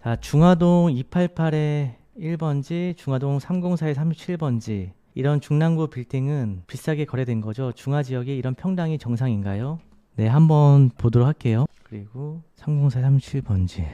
자, 중화동 288에 1번지, 중화동 304에 37번지. 이런 중랑구 빌딩은 비싸게 거래된 거죠. 중화지역에 이런 평당이 정상인가요? 네, 한번 보도록 할게요. 그리고 304에 37번지.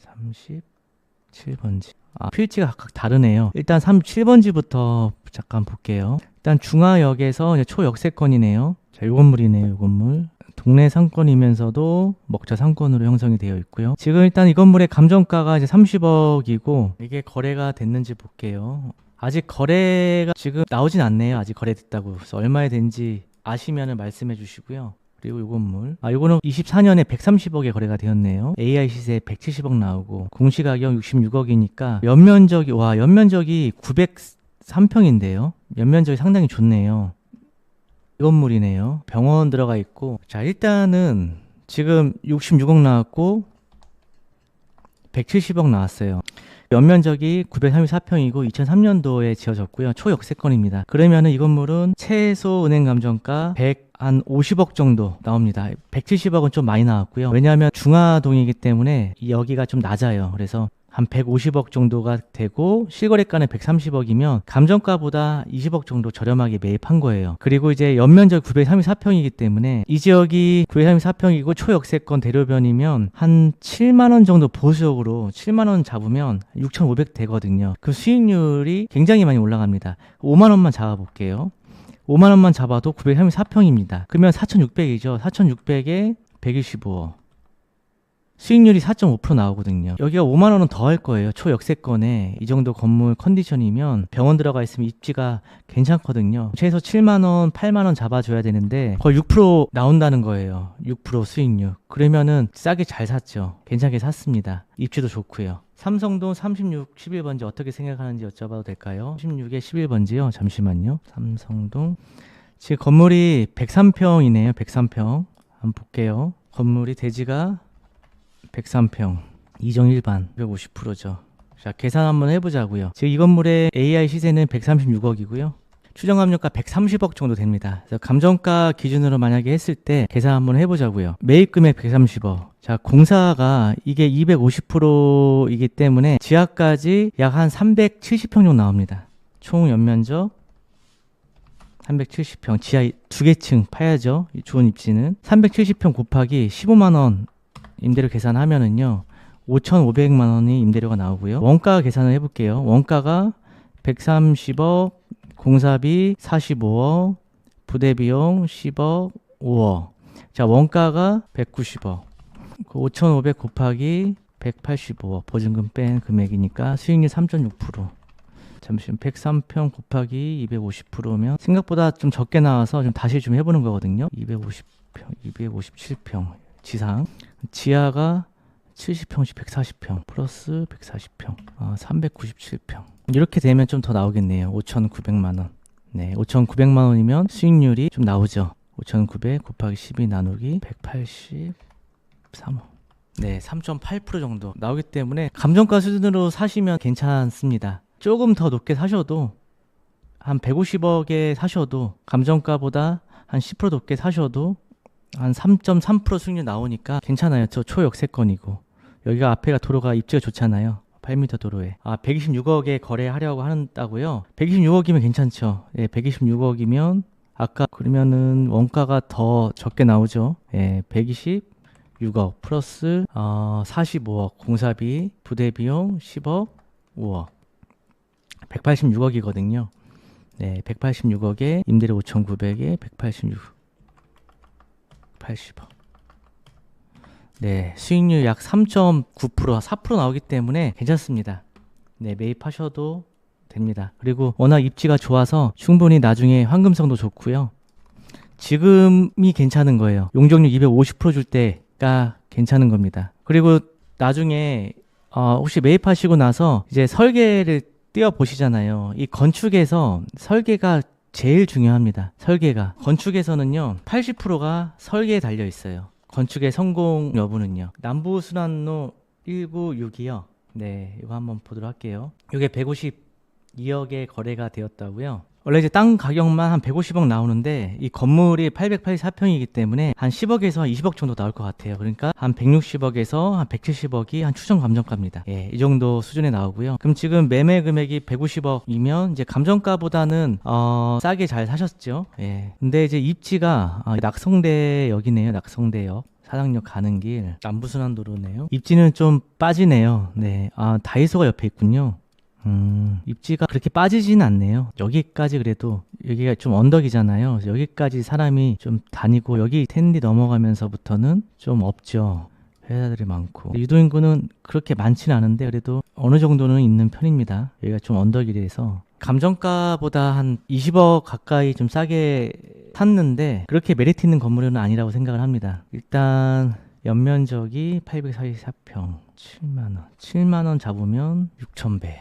37번지. 필지가 각각 다르네요. 일단 37번지부터 잠깐 볼게요. 일단 중화역에서 초역세권이네요. 자, 요 건물이네요. 요 건물. 동네 상권이면서도 먹자 상권으로 형성이 되어 있고요. 지금 일단 이 건물의 감정가가 이제 30억이고 이게 거래가 됐는지 볼게요. 아직 거래가 지금 나오진 않네요. 아직 거래됐다고. 그래서 얼마에 된지 아시면은 말씀해 주시고요. 그리고 이 건물. 요거는 24년에 130억에 거래가 되었네요. AI 시세 170억 나오고 공시가격 66억이니까 연면적이 903평인데요. 연면적이 상당히 좋네요. 이 건물이네요. 병원 들어가 있고. 자, 일단은 지금 66억 나왔고 170억 나왔어요. 연면적이 934평이고 2003년도에 지어졌고요. 초역세권입니다. 그러면은 이 건물은 최소 은행 감정가 150억 정도 나옵니다. 170억은 좀 많이 나왔고요. 왜냐하면 중화동이기 때문에 여기가 좀 낮아요. 그래서 한 150억 정도가 되고 실거래가는 130억이면 감정가보다 20억 정도 저렴하게 매입한 거예요. 그리고 이제 연면적 934평이기 때문에 이 지역이 934평이고 초역세권 대로변이면 한 7만원 정도 보수적으로 7만원 잡으면 6,500 되거든요. 그 수익률이 굉장히 많이 올라갑니다. 5만원만 잡아볼게요. 5만원만 잡아도 934평입니다. 그러면 4,600이죠. 4,600에 125억. 수익률이 4.5% 나오거든요. 여기가 5만원은 더 할 거예요. 초역세권에 이 정도 건물 컨디션이면 병원 들어가 있으면 입지가 괜찮거든요. 최소 7만원, 8만원 잡아줘야 되는데 거의 6% 나온다는 거예요. 6% 수익률. 그러면은 싸게 잘 샀죠. 괜찮게 샀습니다. 입지도 좋고요. 삼성동 36, 11번지 어떻게 생각하는지 여쭤봐도 될까요? 16에 11번지요. 잠시만요. 삼성동. 지금 건물이 103평이네요. 103평. 한번 볼게요. 건물이 대지가 103평, 2정 일반 150%죠. 자, 계산 한번 해보자고요. 지금 이 건물의 AI 시세는 136억이고요. 추정감정가 130억 정도 됩니다. 그래서 감정가 기준으로 만약에 했을 때 계산 한번 해보자고요. 매입 금액 130억. 자, 공사가 이게 250%이기 때문에 지하까지 약 한 370평 정도 나옵니다. 총 연면적 370평, 지하 2개층 파야죠. 좋은 입지는 370평 곱하기 15만원 임대료 계산하면은요 5,500만 원이 임대료가 나오고요. 원가 계산을 해볼게요. 원가가 130억, 공사비 45억, 부대비용 10억, 5억. 자, 원가가 190억. 5,500 곱하기 185억. 보증금 뺀 금액이니까 수익률 3.6%. 잠시만 103평 곱하기 250%면 생각보다 좀 적게 나와서 좀 다시 좀 해보는 거거든요. 250평, 257평. 지상 지하가 70평씩 140평 플러스 140평 397평 이렇게 되면 좀 더 나오겠네요. 5,900만원. 네, 5,900만원이면 수익률이 좀 나오죠. 5,900 곱하기 12 나누기 183억. 네, 3.8% 정도 나오기 때문에 감정가 수준으로 사시면 괜찮습니다. 조금 더 높게 사셔도 한 150억에 사셔도 감정가보다 한 10% 높게 사셔도 한 3.3% 수익률 나오니까 괜찮아요. 저 초역세권이고 여기가 앞에가 도로가 입지가 좋잖아요. 8m 도로에 126억에 거래하려고 한다고요. 126억이면 괜찮죠. 예, 126억이면 아까 그러면은 원가가 더 적게 나오죠. 예, 126억 플러스 45억 공사비 부대비용 10억 5억 186억이거든요. 네, 186억에 임대료 5,900에 186 80억. 네, 수익률 약 3.9%, 4% 나오기 때문에 괜찮습니다. 네, 매입하셔도 됩니다. 그리고 워낙 입지가 좋아서 충분히 나중에 환금성도 좋고요. 지금이 괜찮은 거예요. 용적률 250%줄 때가 괜찮은 겁니다. 그리고 나중에 혹시 매입하시고 나서 이제 설계를 띄워 보시잖아요. 이 건축에서 설계가 제일 중요합니다. 설계가. 건축에서는요 80%가 설계에 달려 있어요. 건축의 성공 여부는요. 남부순환로 196이요. 네, 이거 한번 보도록 할게요. 이게 152억에 거래가 되었다고요. 원래 이제 땅 가격만 한 150억 나오는데 이 건물이 884평이기 때문에 한 10억에서 한 20억 정도 나올 것 같아요. 그러니까 한 160억에서 한 170억이 한 추정 감정가입니다. 예, 이 정도 수준에 나오고요. 그럼 지금 매매 금액이 150억이면 이제 감정가보다는 싸게 잘 사셨죠. 예. 근데 이제 입지가 낙성대역이네요. 낙성대역. 사당역 가는 길 남부순환도로네요. 입지는 좀 빠지네요. 네, 다이소가 옆에 있군요. 입지가 그렇게 빠지진 않네요. 여기까지 그래도 여기가 좀 언덕이잖아요. 여기까지 사람이 좀 다니고 여기 텐디 넘어가면서부터는 좀 없죠. 회사들이 많고 유도인구는 그렇게 많지는 않은데 그래도 어느 정도는 있는 편입니다. 여기가 좀 언덕이라서 감정가보다 한 20억 가까이 좀 싸게 샀는데 그렇게 메리트 있는 건물은 아니라고 생각을 합니다. 일단 연면적이 844평 7만원 잡으면 6,000배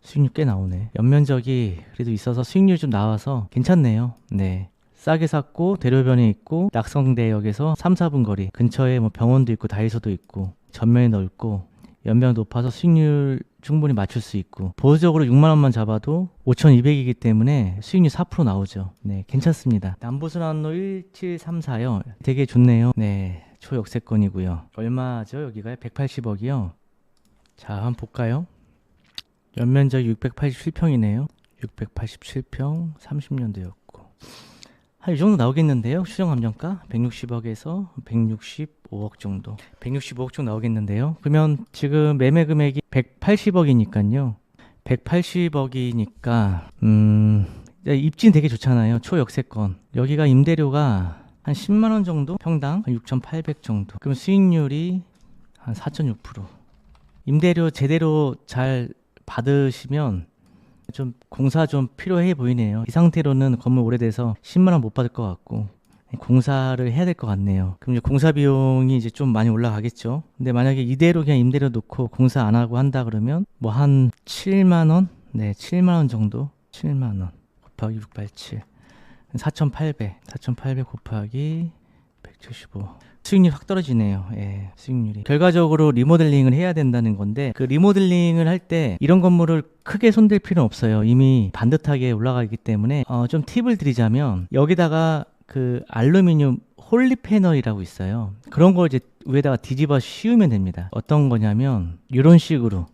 수익률 꽤 나오네. 연면적이 그래도 있어서 수익률이 좀 나와서 괜찮네요. 네, 싸게 샀고 대로변에 있고 낙성대역에서 3, 4분 거리 근처에 뭐 병원도 있고 다이소도 있고 전면이 넓고 연면 높아서 수익률 충분히 맞출 수 있고 보수적으로 6만원만 잡아도 5,200이기 때문에 수익률 4% 나오죠. 네, 괜찮습니다. 남부순환로 1734요. 되게 좋네요. 네, 초역세권이고요. 얼마죠? 여기가 180억이요. 자, 한번 볼까요? 연면적이 687평이네요. 687평 30년도였고 한 이 정도 나오겠는데요. 추정감정가 160억에서 165억 정도 165억 정도 나오겠는데요. 그러면 지금 매매 금액이 180억이니까요. 180억이니까 입지는 되게 좋잖아요. 초역세권. 여기가 임대료가 한 10만원 정도? 평당 6,800 정도. 그럼 수익률이 한 4.6%. 임대료 제대로 잘 받으시면 좀 공사 좀 필요해 보이네요. 이 상태로는 건물 오래돼서 10만원 못 받을 것 같고 공사를 해야 될 것 같네요. 그럼 이제 공사 비용이 이제 좀 많이 올라가겠죠. 근데 만약에 이대로 그냥 임대료 놓고 공사 안 하고 한다 그러면 뭐 한 7만원? 네, 7만원 정도? 7만원 곱하기 687 4,800 곱하기 175 수익률이 확 떨어지네요. 예, 수익률이. 결과적으로 리모델링을 해야 된다는 건데 그 리모델링을 할 때 이런 건물을 크게 손댈 필요는 없어요. 이미 반듯하게 올라가 있기 때문에 좀 팁을 드리자면 여기다가 그 알루미늄 홀리 패널이라고 있어요. 그런 걸 이제 위에다가 뒤집어 씌우면 됩니다. 어떤 거냐면 이런 식으로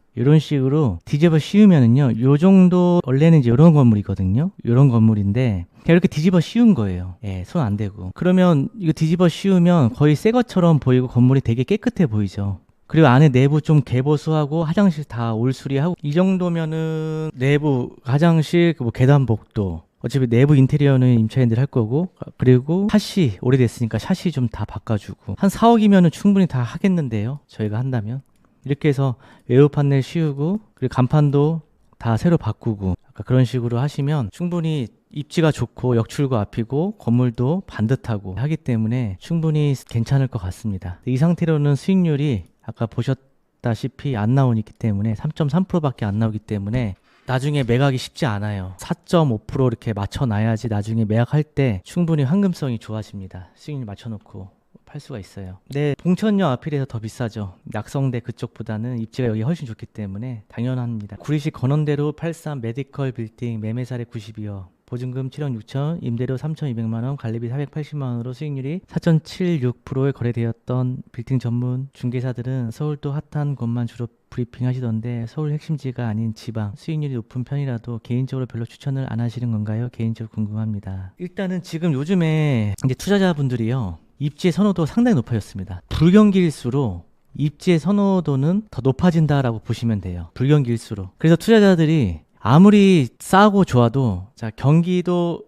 뒤집어 씌우면은요, 요 정도, 원래는 이제 요런 건물이거든요. 요런 건물인데, 그냥 이렇게 뒤집어 씌운 거예요. 예, 손 안 대고. 그러면 이거 뒤집어 씌우면 거의 새 것처럼 보이고 건물이 되게 깨끗해 보이죠. 그리고 안에 내부 좀 개보수하고 화장실 다 올수리하고, 이 정도면은 내부 화장실, 뭐 계단복도, 어차피 내부 인테리어는 임차인들 할 거고, 그리고 샤시, 오래됐으니까 샤시 좀 다 바꿔주고, 한 4억이면은 충분히 다 하겠는데요. 저희가 한다면. 이렇게 해서 외부 판넬 씌우고 그리고 간판도 다 새로 바꾸고 그런 식으로 하시면 충분히 입지가 좋고 역출구 앞이고 건물도 반듯하고 하기 때문에 충분히 괜찮을 것 같습니다. 이 상태로는 수익률이 아까 보셨다시피 안 나오기 때문에 3.3%밖에 안 나오기 때문에 나중에 매각이 쉽지 않아요. 4.5% 이렇게 맞춰놔야지 나중에 매각할 때 충분히 황금성이 좋아집니다. 수익률 맞춰놓고 팔 수가 있어요. 네, 봉천역 앞이라서 더 비싸죠. 낙성대 그쪽보다는 입지가 여기 훨씬 좋기 때문에 당연합니다. 구리시 건원대로 83 메디컬 빌딩 매매사례 92억 보증금 7억 6천, 임대료 3,200만원, 관리비 480만원으로 수익률이 4.76%에 거래되었던 빌딩 전문 중개사들은 서울도 핫한 곳만 주로 브리핑 하시던데 서울 핵심지가 아닌 지방 수익률이 높은 편이라도 개인적으로 별로 추천을 안 하시는 건가요? 개인적으로 궁금합니다. 일단은 지금 요즘에 이제 투자자분들이요, 입지의 선호도가 상당히 높아졌습니다. 불경기일수록 입지의 선호도는 더 높아진다라고 보시면 돼요. 불경기일수록. 그래서 투자자들이 아무리 싸고 좋아도 자, 경기도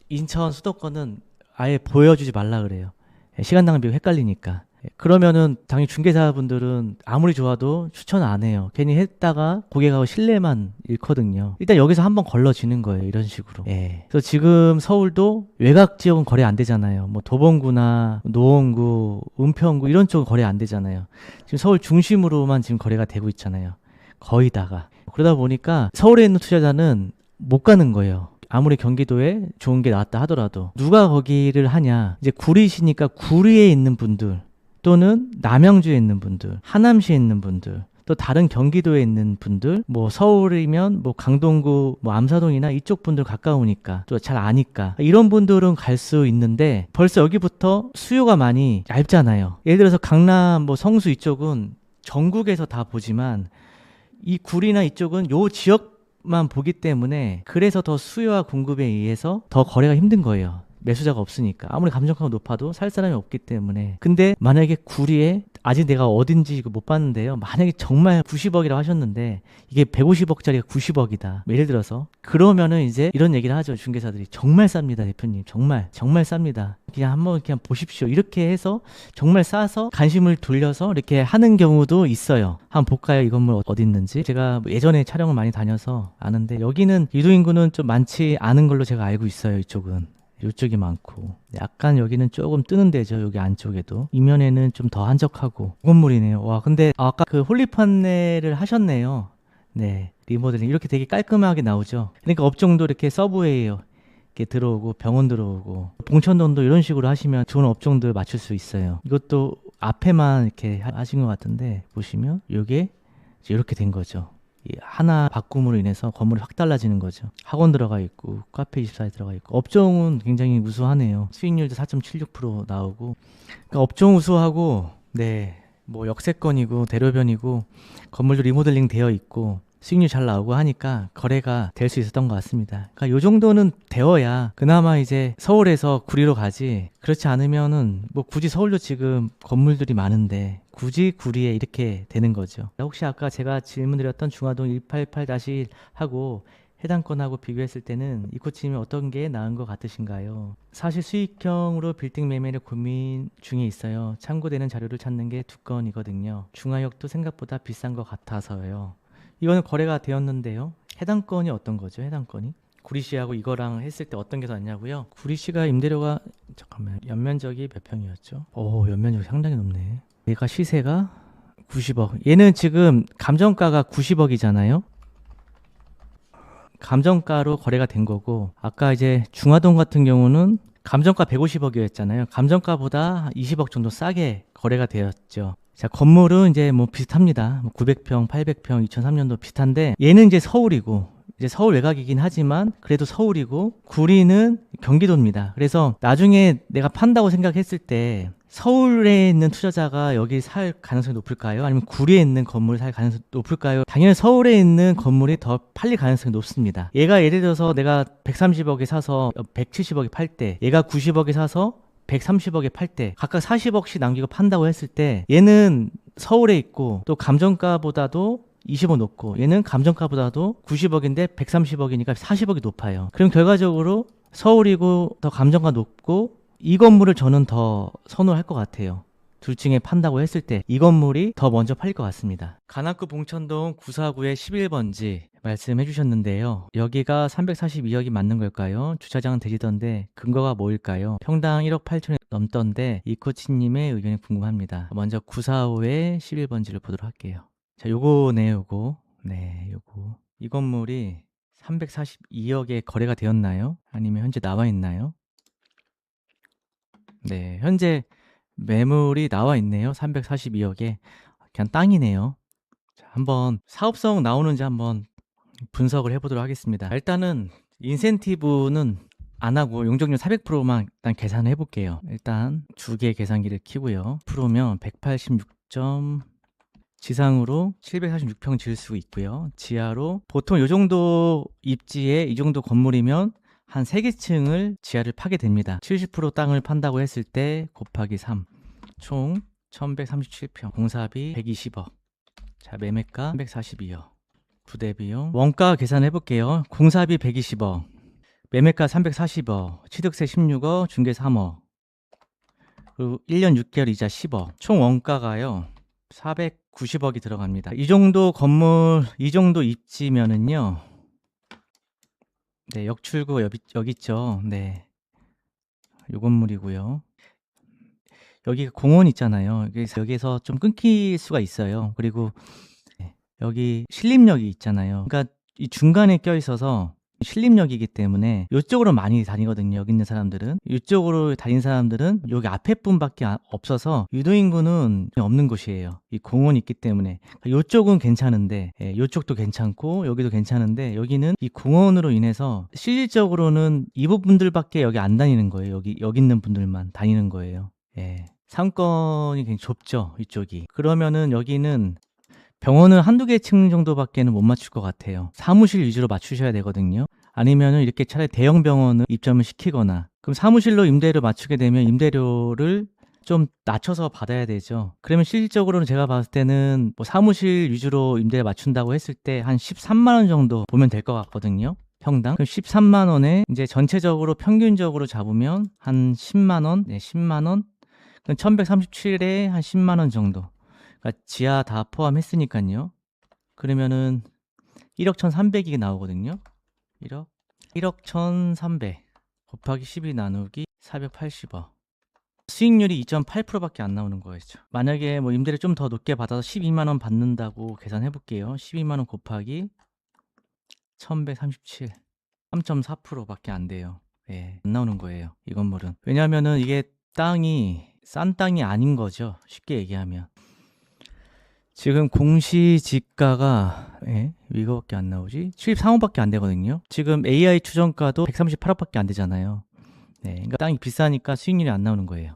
인천 수도권은 아예 보여주지 말라 그래요. 시간 낭비가 헷갈리니까. 그러면은 당연히 중개사분들은 아무리 좋아도 추천 안 해요. 괜히 했다가 고객하고 신뢰만 잃거든요. 일단 여기서 한번 걸러지는 거예요. 이런 식으로. 예. 그래서 지금 서울도 외곽 지역은 거래 안 되잖아요. 뭐 도봉구나 노원구, 은평구 이런 쪽은 거래 안 되잖아요. 지금 서울 중심으로만 지금 거래가 되고 있잖아요. 거의 다가. 그러다 보니까 서울에 있는 투자자는 못 가는 거예요. 아무리 경기도에 좋은 게 나왔다 하더라도 누가 거기를 하냐. 이제 구리시니까 구리에 있는 분들 또는 남양주에 있는 분들, 하남시에 있는 분들, 또 다른 경기도에 있는 분들, 뭐 서울이면 뭐 강동구, 뭐 암사동이나 이쪽 분들 가까우니까 또 잘 아니까 이런 분들은 갈 수 있는데 벌써 여기부터 수요가 많이 얇잖아요. 예를 들어서 강남, 뭐 성수 이쪽은 전국에서 다 보지만 이 구리나 이쪽은 요 지역만 보기 때문에 그래서 더 수요와 공급에 의해서 더 거래가 힘든 거예요. 매수자가 없으니까. 아무리 감정가가 높아도 살 사람이 없기 때문에. 근데 만약에 구리에 아직 내가 어딘지 이거 못 봤는데요. 만약에 정말 90억이라고 하셨는데 이게 150억짜리가 90억이다. 예를 들어서 그러면은 이제 이런 얘기를 하죠. 중개사들이 정말 쌉니다, 대표님. 정말 쌉니다. 그냥 한번 그냥 보십시오. 이렇게 해서 정말 싸서 관심을 돌려서 이렇게 하는 경우도 있어요. 한번 볼까요? 이 건물 어디 있는지. 제가 예전에 촬영을 많이 다녀서 아는데 여기는 유도인구는 좀 많지 않은 걸로 제가 알고 있어요. 이쪽은. 이쪽이 많고 약간 여기는 조금 뜨는 데죠. 여기 안쪽에도 이면에는 좀 더 한적하고 건물이네요. 와, 근데 아까 그 홀리 판넬을 하셨네요. 네, 리모델링 이렇게 되게 깔끔하게 나오죠. 그러니까 업종도 이렇게 서브웨이요 이렇게 들어오고 병원 들어오고 봉천동도 이런 식으로 하시면 좋은 업종들 맞출 수 있어요. 이것도 앞에만 이렇게 하신 것 같은데 보시면 이게 이렇게 된 거죠. 하나 바꿈으로 인해서 건물이 확 달라지는 거죠. 학원 들어가 있고 카페24에 들어가 있고 업종은 굉장히 우수하네요. 수익률도 4.76% 나오고 그러니까 업종 우수하고 네, 뭐 역세권이고 대로변이고 건물도 리모델링 되어 있고 수익률 잘 나오고 하니까 거래가 될 수 있었던 것 같습니다. 그러니까 요 정도는 되어야 그나마 이제 서울에서 구리로 가지 그렇지 않으면은 뭐 굳이 서울도 지금 건물들이 많은데 굳이 구리에 이렇게 되는 거죠. 혹시 아까 제가 질문드렸던 중화동 188-1하고 해당 건하고 비교했을 때는 이코치님이 어떤 게 나은 것 같으신가요? 사실 수익형으로 빌딩 매매를 고민 중에 있어요. 참고되는 자료를 찾는 게 두 건이거든요. 중화역도 생각보다 비싼 것 같아서요. 이거는 거래가 되었는데요. 해당 건이 어떤 거죠? 해당 건이? 구리시하고 이거랑 했을 때 어떤 게 더 낫냐고요? 구리시가 임대료가 잠깐만 연면적이 몇 평이었죠? 오, 연면적이 상당히 높네. 얘가 시세가 90억. 얘는 지금 감정가가 90억이잖아요. 감정가로 거래가 된 거고 아까 이제 중화동 같은 경우는 감정가 150억이었잖아요. 감정가보다 20억 정도 싸게 거래가 되었죠. 자, 건물은 이제 뭐 비슷합니다. 900평, 800평, 2003년도 비슷한데 얘는 이제 서울이고 이제 서울 외곽이긴 하지만 그래도 서울이고 구리는 경기도입니다. 그래서 나중에 내가 판다고 생각했을 때 서울에 있는 투자자가 여기 살 가능성이 높을까요? 아니면 구리에 있는 건물을 살 가능성이 높을까요? 당연히 서울에 있는 건물이 더 팔릴 가능성이 높습니다. 얘가 예를 들어서 내가 130억에 사서 170억에 팔 때 얘가 90억에 사서 130억에 팔 때 각각 40억씩 남기고 판다고 했을 때 얘는 서울에 있고 또 감정가보다도 20억 높고 얘는 감정가보다도 90억인데 130억이니까 40억이 높아요. 그럼 결과적으로 서울이고 더 감정가 높고 이 건물을 저는 더 선호할 것 같아요. 둘 중에 판다고 했을 때 이 건물이 더 먼저 팔릴 것 같습니다. 관악구 봉천동 949의 11번지 말씀해 주셨는데요. 여기가 342억이 맞는 걸까요? 주차장은 되지던데 근거가 뭐일까요? 평당 1억 8천이 넘던데 이 코치님의 의견이 궁금합니다. 먼저 945의 11번지를 보도록 할게요. 자, 요거네요, 요거. 네, 요거. 이 건물이 342억에 거래가 되었나요? 아니면 현재 나와 있나요? 네, 현재 매물이 나와 있네요. 342억에. 그냥 땅이네요. 자, 한번 사업성 나오는지 한번 분석을 해보도록 하겠습니다. 일단은 인센티브는 안 하고 용적률 400%만 일단 계산을 해볼게요. 일단 두 개의 계산기를 키고요. 프로면 186점 지상으로 746평 지을 수 있고요. 지하로 보통 이 정도 입지에 이 정도 건물이면 한 3개 층을 지하를 파게 됩니다. 70% 땅을 판다고 했을 때 곱하기 3 총 1137평 공사비 120억. 자, 매매가 342억. 부대비용 원가 계산해 볼게요. 공사비 120억, 매매가 340억, 취득세 16억, 중개 3억, 그리고 1년 6개월 이자 10억. 총 원가가요 490억이 들어갑니다. 이 정도 건물, 이 정도 입지면은요, 네, 역출구 여기 있죠. 네, 요 건물이고요. 여기 공원 있잖아요. 여기서 좀 끊길 수가 있어요. 그리고 여기 신림역이 있잖아요. 그러니까 이 중간에 껴 있어서 신림역이기 때문에 이쪽으로 많이 다니거든요. 여기 있는 사람들은. 이쪽으로 다닌 사람들은 여기 앞에 분밖에 없어서 유도인구는 없는 곳이에요. 이 공원이 있기 때문에. 이쪽은 괜찮은데 이쪽도 괜찮고 여기도 괜찮은데 여기는 이 공원으로 인해서 실질적으로는 이분들밖에 여기 안 다니는 거예요. 여기 있는 분들만 다니는 거예요. 상권이 굉장히 좁죠. 이쪽이. 그러면은 여기는 병원은 한두 개 층 정도밖에는 못 맞출 것 같아요. 사무실 위주로 맞추셔야 되거든요. 아니면은 이렇게 차라리 대형 병원을 입점을 시키거나, 그럼 사무실로 임대료 맞추게 되면 임대료를 좀 낮춰서 받아야 되죠. 그러면 실질적으로는 제가 봤을 때는 뭐 사무실 위주로 임대를 맞춘다고 했을 때 한 13만 원 정도 보면 될 것 같거든요. 평당. 그럼 13만 원에 이제 전체적으로 평균적으로 잡으면 한 10만 원, 10만 원. 그럼 1137에 한 10만 원 정도. 그러니까 지하 다 포함했으니까요. 그러면은 1억 1,300이 나오거든요. 1억 1,300 곱하기 12 나누기 480억. 수익률이 2.8%밖에 안 나오는 거였죠. 만약에 뭐 임대를 좀 더 높게 받아서 12만 원 받는다고 계산해 볼게요. 12만 원 곱하기 1137 3.4%밖에 안 돼요. 안 나오는 거예요. 이 건물은. 왜냐면은 이게 땅이 싼 땅이 아닌 거죠. 쉽게 얘기하면. 지금 공시지가가 이거밖에 안 나오지? 73억밖에 안 되거든요. 지금 AI 추정가도 138억밖에 안 되잖아요. 그러니까 땅이 비싸니까 수익률이 안 나오는 거예요.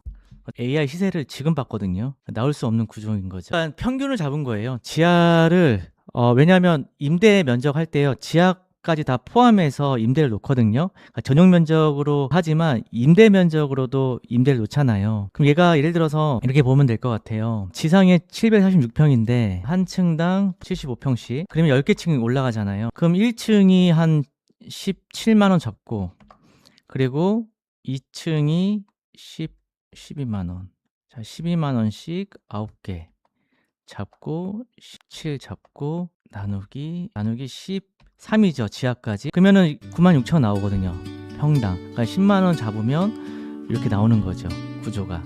AI 시세를 지금 봤거든요. 나올 수 없는 구조인 거죠. 그러니까 평균을 잡은 거예요. 지하를 왜냐하면 임대 면적 할 때요. 지하까지 다 포함해서 임대를 놓거든요. 그러니까 전용 면적으로 하지만 임대 면적으로도 임대를 놓잖아요. 그럼 얘가 예를 들어서 이렇게 보면 될 것 같아요. 지상에 746평인데 한 층당 75평씩. 그러면 10개 층이 올라가잖아요. 그럼 1층이 한 17만 원 잡고, 그리고 2층이 12만 원. 자, 12만 원씩 9개 잡고 17 잡고 나누기 13이죠. 지하까지. 그러면은 96,000 나오거든요. 평당. 그러니까 10만 원 잡으면 이렇게 나오는 거죠. 구조가.